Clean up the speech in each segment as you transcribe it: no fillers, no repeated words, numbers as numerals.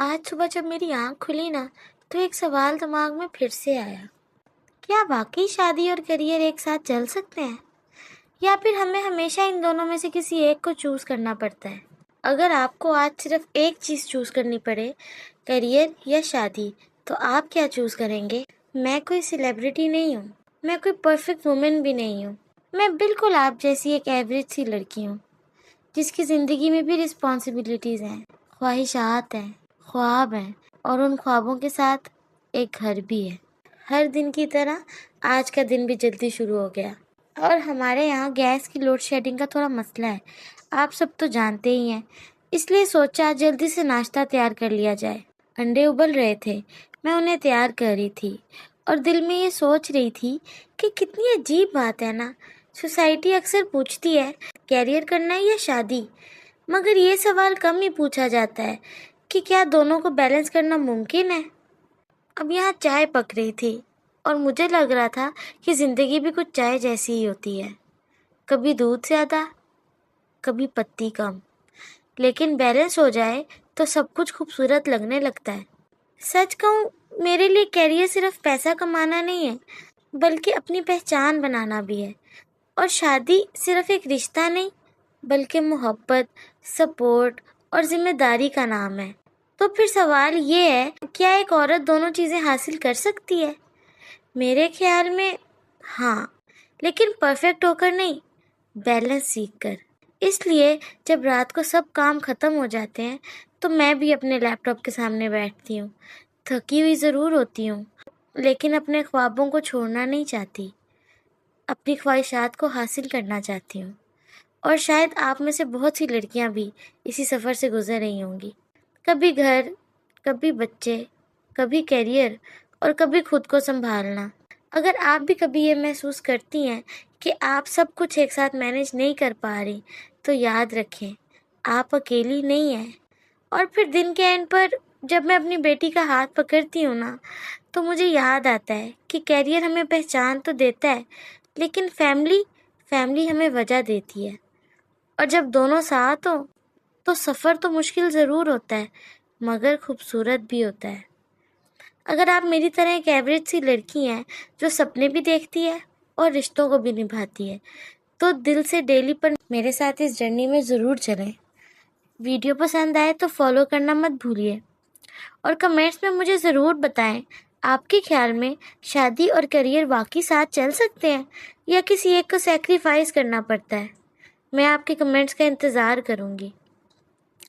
आज सुबह जब मेरी आँख खुली ना, तो एक सवाल दिमाग में फिर से आया। क्या वाकई शादी और करियर एक साथ चल सकते हैं? या फिर हमें हमेशा इन दोनों में से किसी एक को चूज करना पड़ता है? अगर आपको आज सिर्फ एक चीज चूज करनी पड़े, करियर या शादी, तो आप क्या चूज करेंगे? मैं कोई सेलिब्रिटी नहीं हूँ, मैं कोई परफेक्ट वुमेन भी नहीं हूँ। मैं बिल्कुल आप जैसी एक एवरेज सी लड़की हूँ, जिसकी ज़िंदगी में भी रिस्पॉन्सिबिलिटीज़ हैं, ख्वाहिशात हैं, ख्वाब हैं और उन ख्वाबों के साथ एक घर भी है। हर दिन की तरह आज का दिन भी जल्दी शुरू हो गया और हमारे यहाँ गैस की लोड शेडिंग का थोड़ा मसला है, आप सब तो जानते ही हैं। इसलिए सोचा जल्दी से नाश्ता तैयार कर लिया जाए। अंडे उबल रहे थे, मैं उन्हें तैयार कर रही थी और दिल में ये सोच रही थी कि कितनी अजीब बात है ना। सोसाइटी अक्सर पूछती है कैरियर करना है या शादी, मगर ये सवाल कम ही पूछा जाता है कि क्या दोनों को बैलेंस करना मुमकिन है। अब यहाँ चाय पक रही थी और मुझे लग रहा था कि ज़िंदगी भी कुछ चाय जैसी ही होती है, कभी दूध ज़्यादा, कभी पत्ती कम, लेकिन बैलेंस हो जाए तो सब कुछ खूबसूरत लगने लगता है। सच कहूँ, मेरे लिए कैरियर सिर्फ पैसा कमाना नहीं है, बल्कि अपनी पहचान बनाना भी है। और शादी सिर्फ एक रिश्ता नहीं, बल्कि मोहब्बत, सपोर्ट और जिम्मेदारी का नाम है। तो फिर सवाल ये है, क्या एक औरत दोनों चीज़ें हासिल कर सकती है? मेरे ख्याल में हाँ, लेकिन परफेक्ट होकर नहीं, बैलेंस सीख कर। इसलिए जब रात को सब काम खत्म हो जाते हैं, तो मैं भी अपने लैपटॉप के सामने बैठती हूँ। थकी हुई ज़रूर होती हूँ, लेकिन अपने ख्वाबों को छोड़ना नहीं चाहती, अपनी ख्वाहिशात को हासिल करना चाहती हूँ। और शायद आप में से बहुत सी लड़कियाँ भी इसी सफ़र से गुजर रही होंगी। कभी घर, कभी बच्चे, कभी करियर और कभी खुद को संभालना। अगर आप भी कभी ये महसूस करती हैं कि आप सब कुछ एक साथ मैनेज नहीं कर पा रही, तो याद रखें, आप अकेली नहीं हैं। और फिर दिन के एंड पर जब मैं अपनी बेटी का हाथ पकड़ती हूँ ना, तो मुझे याद आता है कि कैरियर हमें पहचान तो देता है, लेकिन फैमिली हमें वजह देती है। और जब दोनों साथ हो, तो सफ़र तो मुश्किल ज़रूर होता है, मगर खूबसूरत भी होता है। अगर आप मेरी तरह एक एवरेज सी लड़की हैं, जो सपने भी देखती है और रिश्तों को भी निभाती है, तो दिल से डेली पर मेरे साथ इस जर्नी में ज़रूर चलें। वीडियो पसंद आए तो फॉलो करना मत भूलिए और कमेंट्स में मुझे ज़रूर बताएं, आपके ख्याल में शादी और करियर वाकई साथ चल सकते हैं या किसी एक को सैक्रिफाइस करना पड़ता है? मैं आपके कमेंट्स का इंतज़ार करूँगी।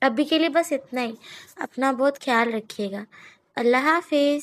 अभी के लिए बस इतना ही। अपना बहुत ख्याल रखिएगा। अल्लाह हाफिज़।